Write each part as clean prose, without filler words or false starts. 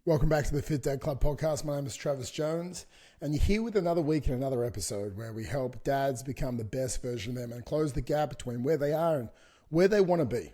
Welcome back to the Fit Dad Club podcast. My name is Travis Jones, and you're here with another week and another episode where we help dads become the best version of them and close the gap between where they are and where they want to be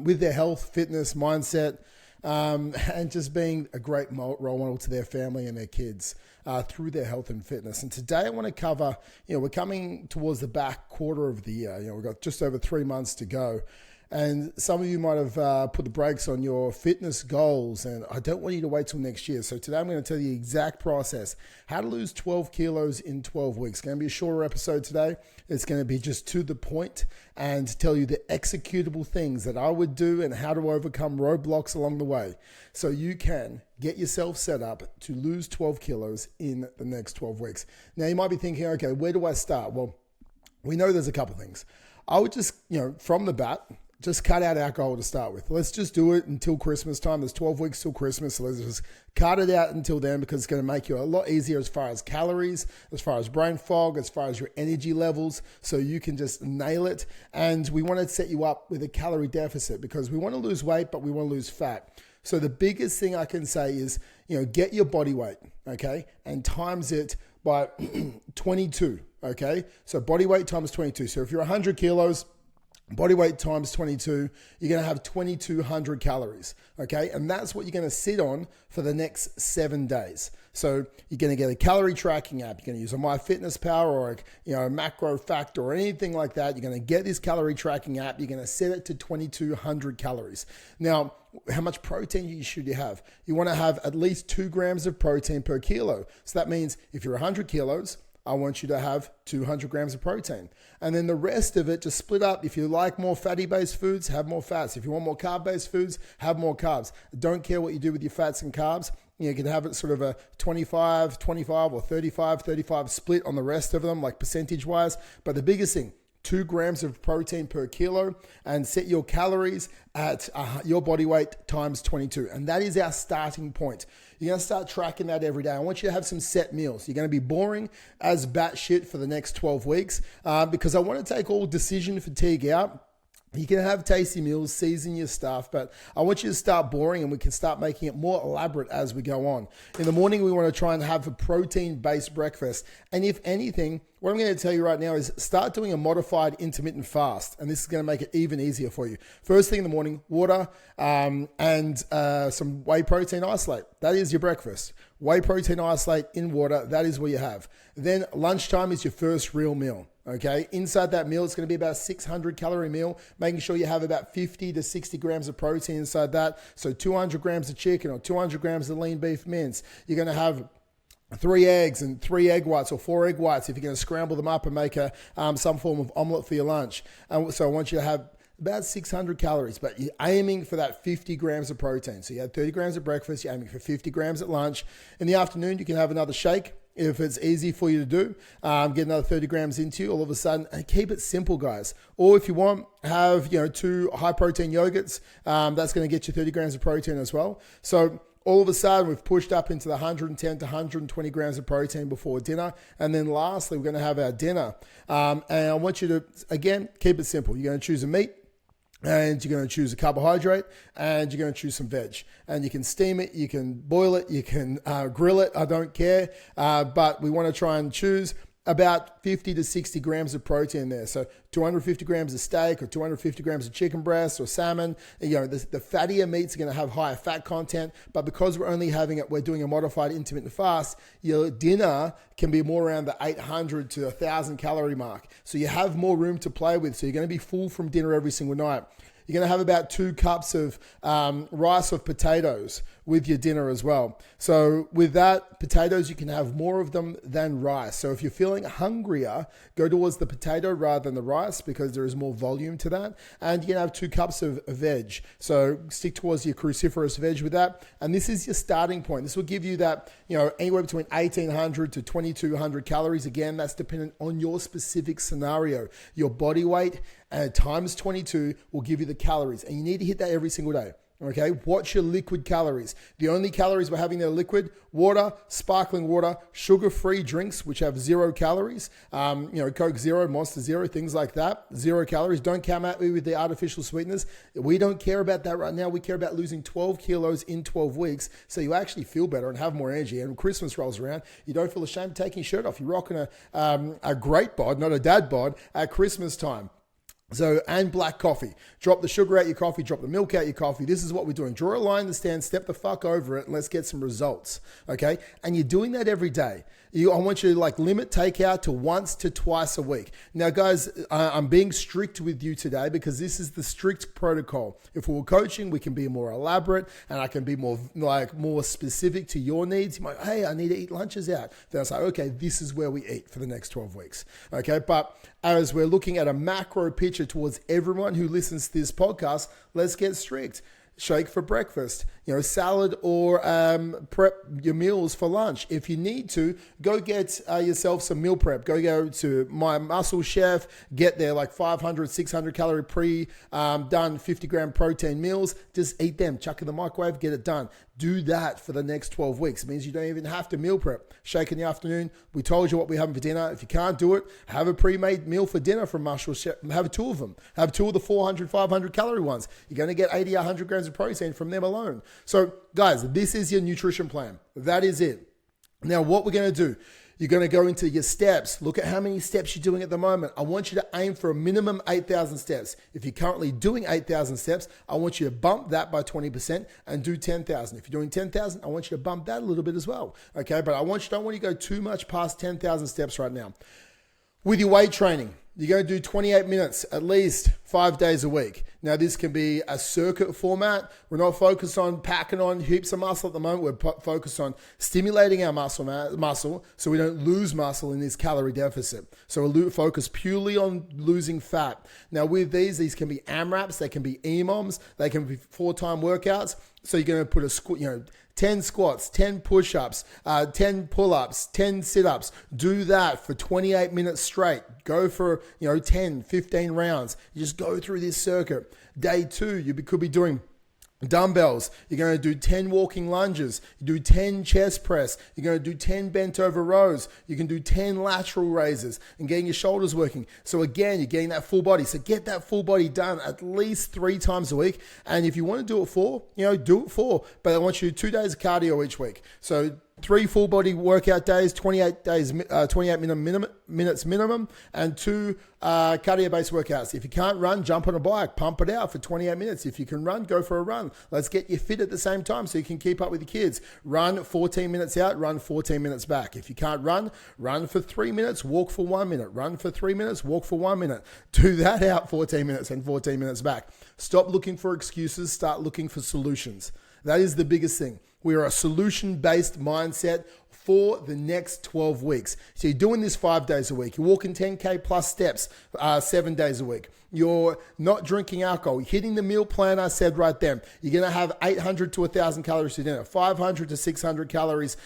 with their health, fitness, mindset, and just being a great role model to their family and their kids through their health and fitness. And today I want to cover, we're coming towards the back quarter of the year. We've got just over 3 months to go. And some of you might have put the brakes on your fitness goals, and I don't want you to wait till next year. So today I'm going to tell you the exact process, how to lose 12 kilos in 12 weeks. It's going to be a shorter episode today. It's going to be just to the point and tell you the executable things that I would do and how to overcome roadblocks along the way so you can get yourself set up to lose 12 kilos in the next 12 weeks. Now you might be thinking, okay, where do I start? Well, we know there's a couple things. I would just, from the bat, just cut out alcohol to start with. Let's just do it until Christmas time. There's 12 weeks till Christmas, so let's just cut it out until then because it's going to make you a lot easier as far as calories, as far as brain fog, as far as your energy levels, so you can just nail it. And we want to set you up with a calorie deficit because we want to lose weight, but we want to lose fat. So the biggest thing I can say is, get your body weight, okay, and times it by 22, okay? So body weight times 22. So if you're 100 kilos, body weight times 22, you're going to have 2,200 calories, okay? And that's what you're going to sit on for the next 7 days. So you're going to get a calorie tracking app. You're going to use a MyFitnessPal or a Macro Factor or anything like that. You're going to get this calorie tracking app. You're going to set it to 2,200 calories. Now, how much protein should you have? You want to have at least 2 grams of protein per kilo. So that means if you're 100 kilos, I want you to have 200 grams of protein. And then the rest of it, just split up. If you like more fatty-based foods, have more fats. If you want more carb-based foods, have more carbs. Don't care what you do with your fats and carbs. You can have it sort of a 25, 25 or 35, 35 split on the rest of them, like percentage-wise. But the biggest thing, 2 grams of protein per kilo, and set your calories at your body weight times 22. And that is our starting point. You're going to start tracking that every day. I want you to have some set meals. You're going to be boring as batshit for the next 12 weeks because I want to take all decision fatigue out. You can have tasty meals, season your stuff, but I want you to start boring and we can start making it more elaborate as we go on. In the morning, we want to try and have a protein-based breakfast. And if anything, what I'm going to tell you right now is start doing a modified intermittent fast. And this is going to make it even easier for you. First thing in the morning, water and some whey protein isolate. That is your breakfast. Whey protein isolate in water, that is what you have. Then lunchtime is your first real meal. Okay, inside that meal, it's going to be about a 600 calorie meal, making sure you have about 50 to 60 grams of protein inside that. So 200 grams of chicken or 200 grams of lean beef mince. You're going to have 3 eggs and 3 egg whites or 4 egg whites if you're going to scramble them up and make some form of omelet for your lunch. And so I want you to have about 600 calories, but you're aiming for that 50 grams of protein. So you had 30 grams at breakfast, you're aiming for 50 grams at lunch. In the afternoon, you can have another shake. If it's easy for you to do, get another 30 grams into you all of a sudden, and keep it simple, guys. Or if you want, have 2 high protein yogurts. That's going to get you 30 grams of protein as well. So all of a sudden, we've pushed up into the 110 to 120 grams of protein before dinner. And then lastly, we're going to have our dinner. And I want you to, again, keep it simple. You're going to choose a meat, and you're going to choose a carbohydrate, and you're going to choose some veg. And you can steam it, you can boil it, you can grill it, I don't care. But we want to try and choose about 50 to 60 grams of protein there. So 250 grams of steak or 250 grams of chicken breast or salmon. The fattier meats are going to have higher fat content, but because we're doing a modified intermittent fast, your dinner can be more around the 800 to 1,000 calorie mark. So you have more room to play with. So you're going to be full from dinner every single night. You're going to have about 2 cups of rice or potatoes with your dinner as well. So with that, potatoes, you can have more of them than rice. So if you're feeling hungrier, go towards the potato rather than the rice because there is more volume to that. And you can have 2 cups of veg. So stick towards your cruciferous veg with that. And this is your starting point. This will give you that, anywhere between 1,800 to 2,200 calories. Again, that's dependent on your specific scenario. Your body weight times 22 will give you the calories. And you need to hit that every single day. Okay, watch your liquid calories. The only calories we're having that are liquid: water, sparkling water, sugar-free drinks, which have 0 calories. Coke Zero, Monster Zero, things like that. 0 calories. Don't come at me with the artificial sweeteners. We don't care about that right now. We care about losing 12 kilos in 12 weeks so you actually feel better and have more energy. And when Christmas rolls around, you don't feel ashamed of taking your shirt off. You're rocking a great bod, not a dad bod, at Christmas time. So, and black coffee. Drop the sugar out your coffee, drop the milk out your coffee. This is what we're doing. Draw a line in the stand, step the fuck over it, and let's get some results, okay? And you're doing that every day. I want you to limit takeout to once to twice a week. Now, guys, I'm being strict with you today because this is the strict protocol. If we were coaching, we can be more elaborate and I can be more specific to your needs. You might, hey, I need to eat lunches out. Then I say, okay, this is where we eat for the next 12 weeks, okay? But as we're looking at a macro picture towards everyone who listens to this podcast, let's get strict. Shake for breakfast, salad, or prep your meals for lunch. If you need to, go get yourself some meal prep. Go to My Muscle Chef, get their 500, 600 calorie pre-done 50 gram protein meals. Just eat them, chuck in the microwave, get it done. Do that for the next 12 weeks. It means you don't even have to meal prep. Shake in the afternoon. We told you what we're having for dinner. If you can't do it, have a pre-made meal for dinner from Muscle Chef. Have 2 of them. Have 2 of the 400, 500 calorie ones. You're going to get 80, 100 grams of protein from them alone. So guys, this is your nutrition plan. That is it. Now what we're going to do, you're going to go into your steps. Look at how many steps you're doing at the moment. I want you to aim for a minimum 8,000 steps. If you're currently doing 8,000 steps, I want you to bump that by 20% and do 10,000. If you're doing 10,000, I want you to bump that a little bit as well. Okay, but don't want you to go too much past 10,000 steps right now. With your weight training, you're going to do 28 minutes at least 5 days a week. Now, this can be a circuit format. We're not focused on packing on heaps of muscle at the moment. We're focused on stimulating our muscle so we don't lose muscle in this calorie deficit. So we're focused purely on losing fat. Now, with these can be AMRAPs, they can be EMOMs, they can be 4-time workouts. So you're going to put 10 squats, 10 push-ups, 10 pull-ups, 10 sit-ups. Do that for 28 minutes straight. Go for 10, 15 rounds. You just go through this circuit. Day 2, you could be doing dumbbells. You're going to do 10 walking lunges. You do 10 chest press. You're going to do 10 bent over rows. You can do 10 lateral raises and getting your shoulders working. So again, you're getting that full body. So get that full body done at least 3 times a week. And if you want to do it 4, do it 4. But I want you to do 2 days of cardio each week. So 3 full body workout days, 28 minutes minimum, and 2 cardio-based workouts. If you can't run, jump on a bike, pump it out for 28 minutes. If you can run, go for a run. Let's get you fit at the same time so you can keep up with your kids. Run 14 minutes out, run 14 minutes back. If you can't run for 3 minutes, walk for 1 minute. Run for 3 minutes, walk for 1 minute. Do that out 14 minutes and 14 minutes back. Stop looking for excuses, start looking for solutions. That is the biggest thing. We are a solution-based mindset for the next 12 weeks. So you're doing this 5 days a week. You're walking 10K plus steps 7 days a week. You're not drinking alcohol. You're hitting the meal plan I said right there. You're going to have 800 to 1,000 calories for dinner, 500 to 600 calories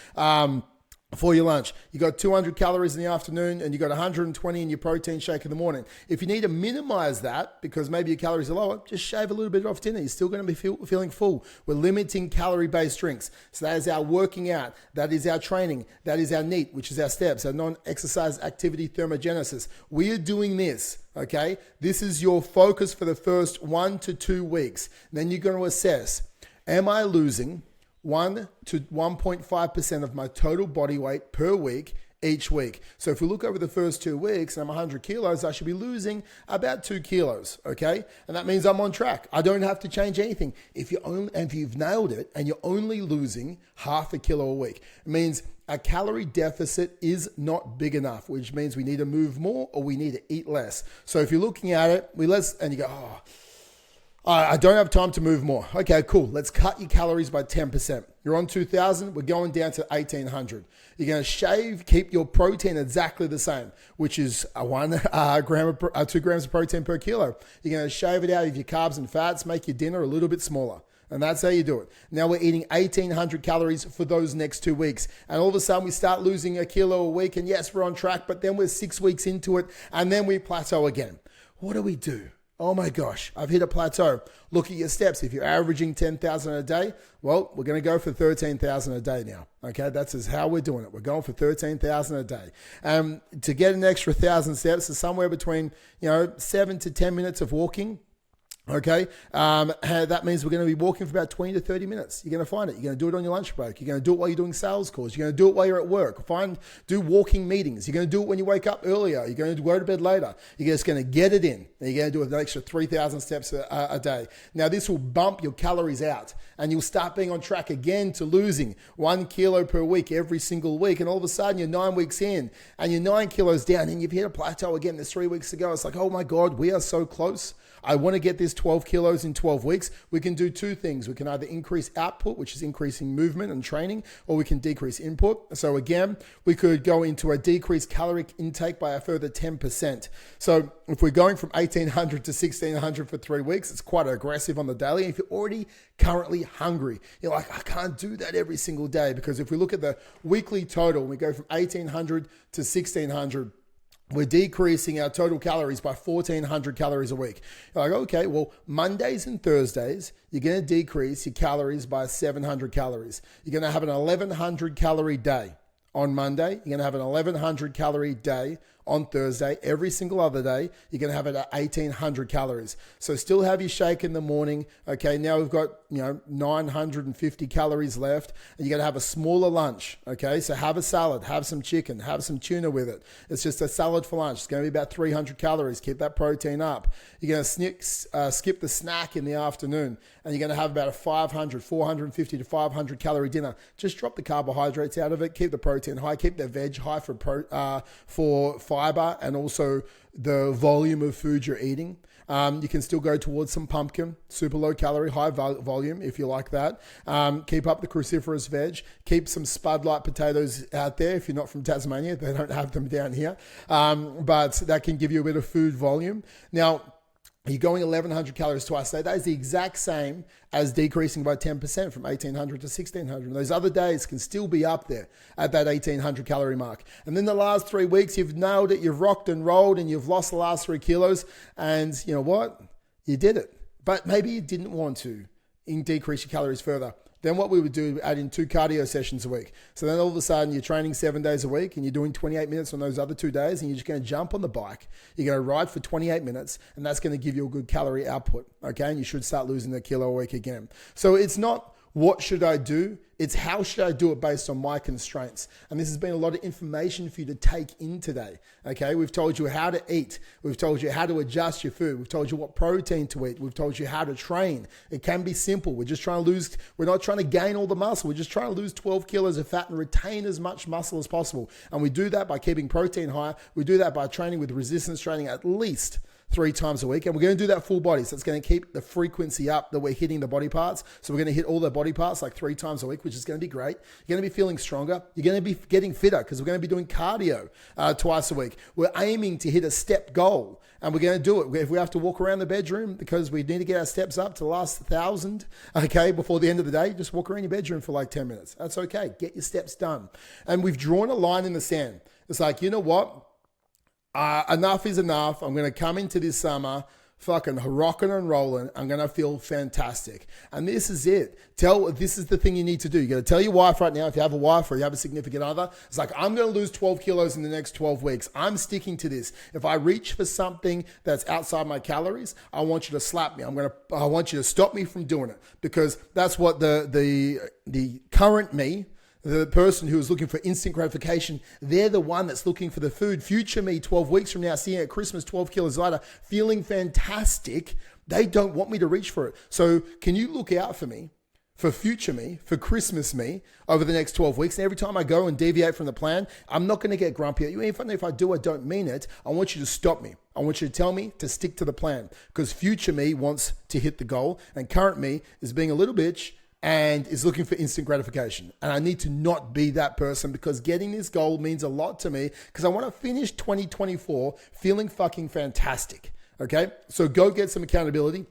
for your lunch. You got 200 calories in the afternoon and you got 120 in your protein shake in the morning. If you need to minimize that because maybe your calories are lower, just shave a little bit off dinner. You're still going to be feeling full. We're limiting calorie-based drinks. So that is our working out. That is our training. That is our NEAT, which is our steps, our non-exercise activity thermogenesis. We are doing this. Okay. This is your focus for the first 1 to 2 weeks. Then you're going to assess, am I losing 1 to 1.5% of my total body weight per week each week? So if we look over the first 2 weeks and I'm 100 kilos, I should be losing about 2 kilos, okay? And that means I'm on track. I don't have to change anything. If you've nailed it and you're only losing half a kilo a week, it means a calorie deficit is not big enough, which means we need to move more or we need to eat less. So if you're looking at it, and you go, I don't have time to move more. Okay, cool. Let's cut your calories by 10%. You're on 2,000. We're going down to 1,800. You're going to keep your protein exactly the same, which is 2 grams of protein per kilo. You're going to shave it out of your carbs and fats, make your dinner a little bit smaller. And that's how you do it. Now we're eating 1,800 calories for those next 2 weeks. And all of a sudden we start losing a kilo a week. And yes, we're on track, but then we're 6 weeks into it and then we plateau again. What do we do? Oh my gosh, I've hit a plateau. Look at your steps. If you're averaging 10,000 a day, well, we're going to go for 13,000 a day now. Okay, that's just how we're doing it. We're going for 13,000 a day. To get an extra 1,000 steps is somewhere between 7 to 10 minutes of walking. Okay, that means we're going to be walking for about 20 to 30 minutes. You're going to find it. You're going to do it on your lunch break. You're going to do it while you're doing sales calls. You're going to do it while you're at work. Do walking meetings. You're going to do it when you wake up earlier. You're going to go to bed later. You're just going to get it in. And you're going to do an extra 3,000 steps a day. Now, this will bump your calories out, and you'll start being on track again to losing 1 kilo per week every single week. And all of a sudden, you're 9 weeks in, and you're 9 kilos down, and you've hit a plateau again. There's 3 weeks to go. It's like, oh my God, we are so close. I want to get this 12 kilos in 12 weeks. We can do two things. We can either increase output, which is increasing movement and training, or we can decrease input. So again, we could go into a decreased caloric intake by a further 10%. So if we're going from 1,800 to 1,600 for 3 weeks, it's quite aggressive on the daily. If you're already currently hungry, you're like, I can't do that every single day, because if we look at the weekly total, we go from 1,800 to 1,600, we're decreasing our total calories by 1,400 calories a week. You're like, okay, well, Mondays and Thursdays, you're going to decrease your calories by 700 calories. You're going to have an 1,100 calorie day on Monday. You're going to have an 1,100 calorie day on Thursday. Every single other day, you're going to have it at 1,800 calories. So still have your shake in the morning. Okay, now we've got 950 calories left, and you're going to have a smaller lunch. Okay, so have a salad, have some chicken, have some tuna with it. It's just a salad for lunch. It's going to be about 300 calories. Keep that protein up. You're going to skip the snack in the afternoon, and you're going to have about a 450 to 500 calorie dinner. Just drop the carbohydrates out of it. Keep the protein high. Keep the veg high for fiber and also the volume of food you're eating. You can still go towards some pumpkin, super low calorie, high volume if you like that. Keep up the cruciferous veg. Keep some spud-like potatoes out there if you're not from Tasmania. They don't have them down here. But that can give you a bit of food volume. Now, you're going 1,100 calories twice a day. That is the exact same as decreasing by 10% from 1,800 to 1,600. And those other days can still be up there at that 1,800 calorie mark. And then the last 3 weeks, you've nailed it, you've rocked and rolled, and you've lost the last 3 kilos. And you know what? You did it. But maybe you didn't want to decrease your calories further. Then what we would do is add in 2 cardio sessions a week. So then all of a sudden you're training 7 days a week and you're doing 28 minutes on those other 2 days, and you're just going to jump on the bike. You're going to ride for 28 minutes, and that's going to give you a good calorie output. Okay. And you should start losing a kilo a week again. So it's not what should I do? It's how should I do it based on my constraints? And this has been a lot of information for you to take in today. Okay, we've told you how to eat. We've told you how to adjust your food. We've told you what protein to eat. We've told you how to train. It can be simple. We're just trying to lose, we're not trying to gain all the muscle. We're just trying to lose 12 kilos of fat and retain as much muscle as possible. And we do that by keeping protein high. We do that by training with resistance training at least 3 times a week. And we're going to do that full body. So it's going to keep the frequency up that we're hitting the body parts. So we're going to hit all the body parts like 3 times a week, which is going to be great. You're going to be feeling stronger. You're going to be getting fitter because we're going to be doing cardio twice a week. We're aiming to hit a step goal, and we're going to do it. If we have to walk around the bedroom because we need to get our steps up to the last 1,000, okay, before the end of the day, just walk around your bedroom for like 10 minutes. That's okay. Get your steps done. And we've drawn a line in the sand. It's like, you know what? Enough is enough. I'm going to come into this summer fucking rocking and rolling. I'm going to feel fantastic. And this is it. This is the thing you need to do. You got to tell your wife right now, if you have a wife or you have a significant other, it's like, I'm going to lose 12 kilos in the next 12 weeks. I'm sticking to this. If I reach for something that's outside my calories, I want you to slap me. I want you to stop me from doing it, because that's what the current me, the person who is looking for instant gratification, they're the one that's looking for the food. Future me 12 weeks from now, seeing at Christmas 12 kilos lighter, feeling fantastic, they don't want me to reach for it. So can you look out for me, for future me, for Christmas me over the next 12 weeks? And every time I go and deviate from the plan, I'm not going to get grumpy at you. Even if I do, I don't mean it. I want you to stop me. I want you to tell me to stick to the plan, because future me wants to hit the goal, and current me is being a little bitch and is looking for instant gratification. And I need to not be that person, because getting this goal means a lot to me, because I want to finish 2024 feeling fucking fantastic. Okay? So go get some accountability.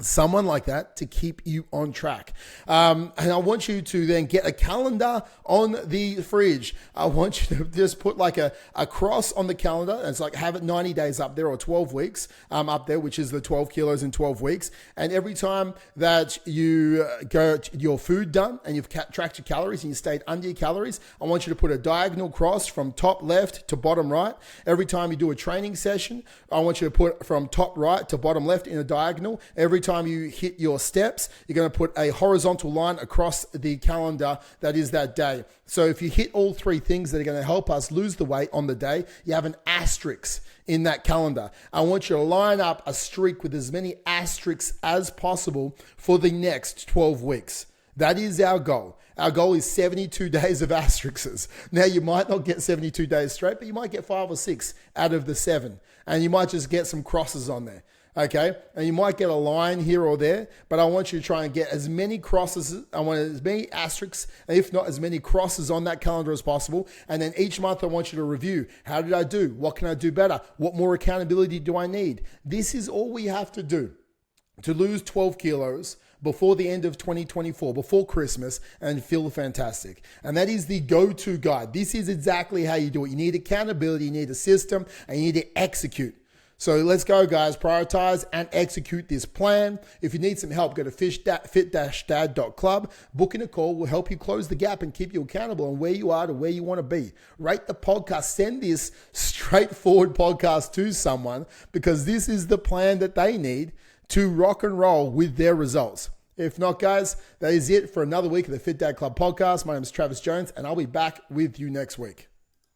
someone like that to keep you on track. And I want you to then get a calendar on the fridge. I want you to just put like a cross on the calendar. And it's like have it 90 days up there or 12 weeks up there, which is the 12 kilos in 12 weeks. And every time that you get your food done and you've tracked your calories and you stayed under your calories, I want you to put a diagonal cross from top left to bottom right. Every time you do a training session, I want you to put from top right to bottom left in a diagonal. Every time you hit your steps, you're going to put a horizontal line across the calendar that is that day. So if you hit all three things that are going to help us lose the weight on the day, you have an asterisk in that calendar. I want you to line up a streak with as many asterisks as possible for the next 12 weeks. That is our goal. Our goal is 72 days of asterisks. Now, you might not get 72 days straight, but you might get 5 or 6 out of the 7. And you might just get some crosses on there. Okay, and you might get a line here or there, but I want you to try and get as many crosses. I want as many asterisks, if not as many crosses on that calendar as possible. And then each month I want you to review. How did I do? What can I do better? What more accountability do I need? This is all we have to do to lose 12 kilos before the end of 2024, before Christmas, and feel fantastic. And that is the go-to guide. This is exactly how you do it. You need accountability, you need a system, and you need to execute. So let's go, guys. Prioritize and execute this plan. If you need some help, go to fit-dad.club. Booking a call will help you close the gap and keep you accountable on where you are to where you want to be. Rate the podcast. Send this straightforward podcast to someone because this is the plan that they need to rock and roll with their results. If not, guys, that is it for another week of the Fit Dad Club podcast. My name is Travis Jones, and I'll be back with you next week.